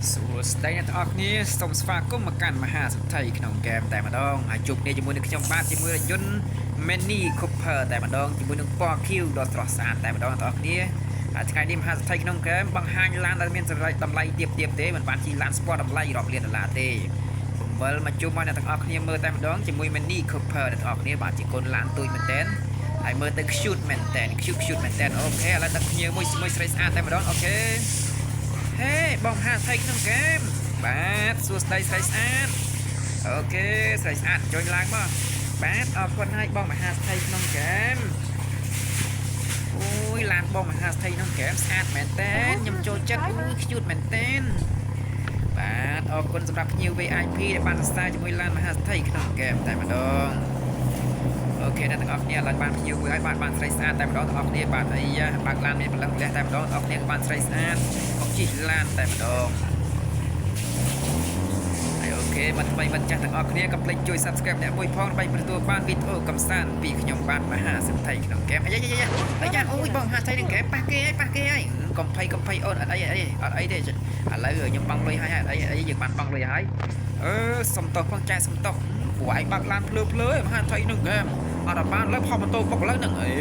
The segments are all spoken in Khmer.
សួស្តីអ្នកទាំងអស់គ្នាសូមស្វាគមន៍មកកាន់មហាសទ្ធិក្នុងហ្គេមតែម្ដងហើយជួបគ្នាជាមួយនឹងខ្ញុំបាទជាមួយរថយន្ត Mini Cooper តែម្ដងជាមួយនឹងពណ៌ខៀវដ៏ស្រស់ស្អាតតែម្ដងអ្នកទាំងអស់គ្នាហើយថ្ងៃនេះមហាសទ្ធិក្នុងហ្គេមបង្ហាញឡានដែលមានតម្លៃទាបទេមិនបានជិះឡានស្ពតតម្លៃរាប់លានដុល្លារទេបង្វិលមកជួបមកអ្នកទាំងអស់គ្នាមើលតែម្ដងជាមួយ Mini Cooper អ្នកទាំងអស់គ្នាបាទជាកូនឡានទូចមែនតើហើយមើលទៅ cute មែនតើ cute មែនតើអូខេឥឡូវដឹកគ្នាមួយស្រីស្អាតតែម្ដងអូខេហេបងហាថៃក្នុងហ្គេមបាទសួស្តីស្រីស្អាតអូខេស្រីស្អាតជួយឡើងមកបាទអរគុណហើយបងមហាថៃក្នុងហ្គេមអូយឡានបងមហាថៃក្នុងហ្គេមស្អាតមែនតើខ្ញុំចូលចិត្តអូយ cute មែនតើបាទអរគុណសម្រាប់ភ្ញៀវ VIP ដែលបានសរសើរជាមួយឡានមហាថៃក្នុងហ្គេមតែម្ដងអូខេអ្នកទាំងអស់គ្នាឡើងបានភ្ញៀវមួយហើយបានស្រីស្អាតតែម្ដងទាំងអស់គ្នាបាទអីយ៉ាបើកឡានមានព្រលឹងផ្ទះតែម្ដងទាំងអស់គ្នាបានស្រីស្អាតមកជិះឡានតែម្ដងហើយអូខេមកថ្មីមិនចាស់ទាំងអស់គ្នាកុំភ្លេចជួយ Subscribe អ្នកមួយផងដើម្បីទទួលបានវីដេអូកំសាន្តពីខ្ញុំបាទមហាសិទ្ធិក្នុងហ្គេមអាយ៉ាអូយបងមហាសិទ្ធិក្នុងហ្គេមប៉ះគេហើយកុំភ័យអូនអត់អីទេឥឡូវខ្ញុំបង់លុយហើយអីយើងបានបង់លុយហើយសុំតោះផងចែសុំតោះព្រោះឯងបើកឡានភ្លើមហាថៃនឹងហ្គេមអត់បានលើផុសម៉ូតូបុកលើនឹងអី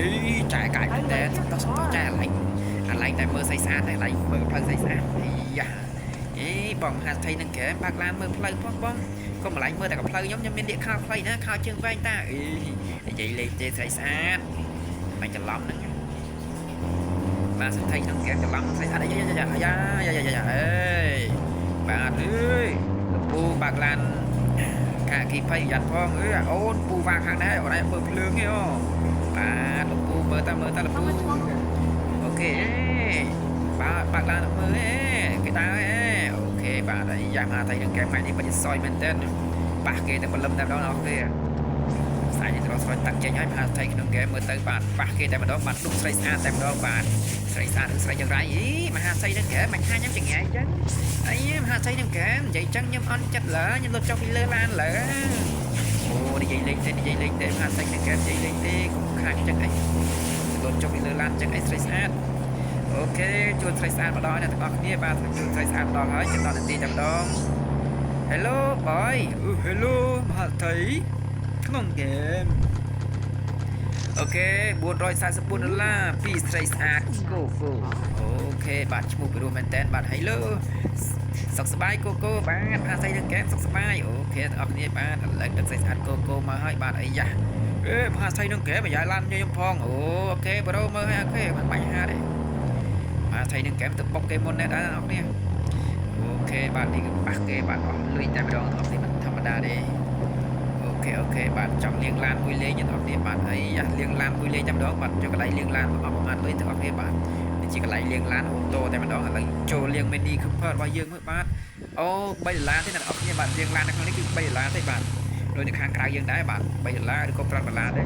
ចែកាយមែនតើសុំតោះចែអាឡែងតែមើលស្អីស្អាតតែអាឡែងមើលផ្លូវស្អីស្អាតអីយ៉ាបងមហាថៃនឹងហ្គេមបើកឡានមើលផ្លូវផងបងកុំអាឡែងមើលតែផ្លូវខ្ញុំមានលៀកខោខ្លីណាខោជើងវែងតាអីនិយាយលេងទេស្អីស្អាតមិនច្រឡំហ្នឹងបាទសិទ្ធិក្នុងហ្គេមច្រឡំស្អីស្អាតយ៉ាអេបាទអើយលោកពូបើកឡានខាគីភ័យយ៉ាត់ផងអូនពូវ៉ាខាងដែរអូនឯងមើលភ្លើងទេអូបាទលោកពូមើលតាលោកពូអូខេបាទបើកឡានមើលគេដើរអូខេបាទហើយយ៉ាងណាថៃនឹងហ្គេមថ្ងៃនេះពិតជាសយមែនទែនប៉ះគេតែបលឹមតែម្ដងអស់ទេស្អែកនេះត្រូវស្រោចតាក់ចេញហើយមហាថៃក្នុងហ្គេមមើលទៅបាទប៉ះគេតែម្ដងបាទឌុបស្រីស្អាតតែម្ដងបាទស្រីស្អាតស្រីយ៉ាងไรមហាថៃនឹងហ្គេមមិនថាខ្ញុំចង្អែចឹងអីមហាថៃនឹងហ្គេមនិយាយចឹងខ្ញុំអន់ចិត្តឡើខ្ញុំលុតចុះពីលើឡានឡើអូនិយាយលេងទេមហាថៃនឹងហ្គេមនិយាយលេងទេកុំខាតចឹងអីលុតចុះពីលើឡានចឹងអីស្រីស្អាតអូខេជួនស្រីស្អាតម្ដងអ្នកទាំងអស់គ្នាបាទជួនស្រីស្អាតម្ដងហើយចំណតនាទីតែម្ដង Hello boy Hello មហាថៃក្នុងហ្គេមអូខេ444ដុល្លារពីស្រីស្អាតគូអូខេបាទឈ្មោះពីរោះមែនតើបាទ Hello សុខសប្បាយកូបាទមហាថៃនឹងហ្គេមសុខសប្បាយអូខេទាំងអស់គ្នាបាទឥឡូវទឹកស្រីស្អាតកូមកហើយបាទអីយ៉ាមហាថៃនឹងហ្គេមអាយ៉ាឡានខ្ញុំផងអូខេប្រូមើលហើយអូខេមិនបាញ់ហាទេមហាថៃនឹងហ្គេមទៅបុកគេមុនដែរអ្នកនរគ្នាអូខេបាទនេះគឺប៉ះគេបាទអស់លុយតែម្ដងទាំងអស់គ្នាមិនធម្មតាទេអូខេបាទចង់លាងឡានមួយលេងអ្នកនរគ្នាបាទអីយ៉ាលាងឡានមួយលេងតែម្ដងបាទចុះកន្លែងលាងឡានអស់ប្រហែលលុយទាំងអស់គ្នាបាទនេះជាកន្លែងលាងឡានអូតូតែម្ដងឥឡូវចូលលាង Mini Cooper របស់យើងមើលបាទអូ$3ទេអ្នកនរគ្នាបាទលាងឡាននៅក្នុងនេះគឺ$3ទេបាទដូចនៅខាងក្រៅយើងដែរបាទ$3ឬក៏$5ទេ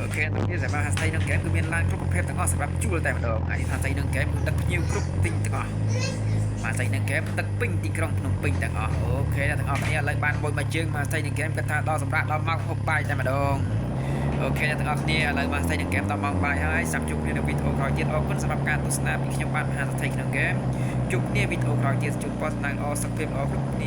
អូខេទាំងនេះសម្រាប់ហាស្ថៃនឹងហ្គេមគឺមានឡានគ្រប់ប្រភេទទាំងអស់សម្រាប់ជួលតែម្ដងហើយហាស្ថៃនឹងហ្គេមគឺដឹកភ្ញៀវគ្រប់ទិញទាំងអស់ហាស្ថៃនឹងហ្គេមដឹកពេញទីក្រុងភ្នំពេញទាំងអស់អូខេអ្នកទាំងអស់គ្នាឥឡូវបានមួយជើងហាស្ថៃនឹងហ្គេមគាត់ថាដល់សម្រាប់ដល់ម៉ោងហូបបាយតែម្ដងអូខេអ្នកទាំងអស់គ្នាឥឡូវហាស្ថៃនឹងហ្គេមដល់ម៉ោងបាយហើយចាំជួបគ្នានៅវីដេអូក្រោយទៀតអរគុណសម្រាប់ការទស្សនាពីខ្ញុំបាទមហាស្ថៃក្នុងហ្គេមជួបគ្នាវីដេអូក្រោយទៀតជួបព័ត៌មានល្អសុខភាពល្អគ្រប់គ្នា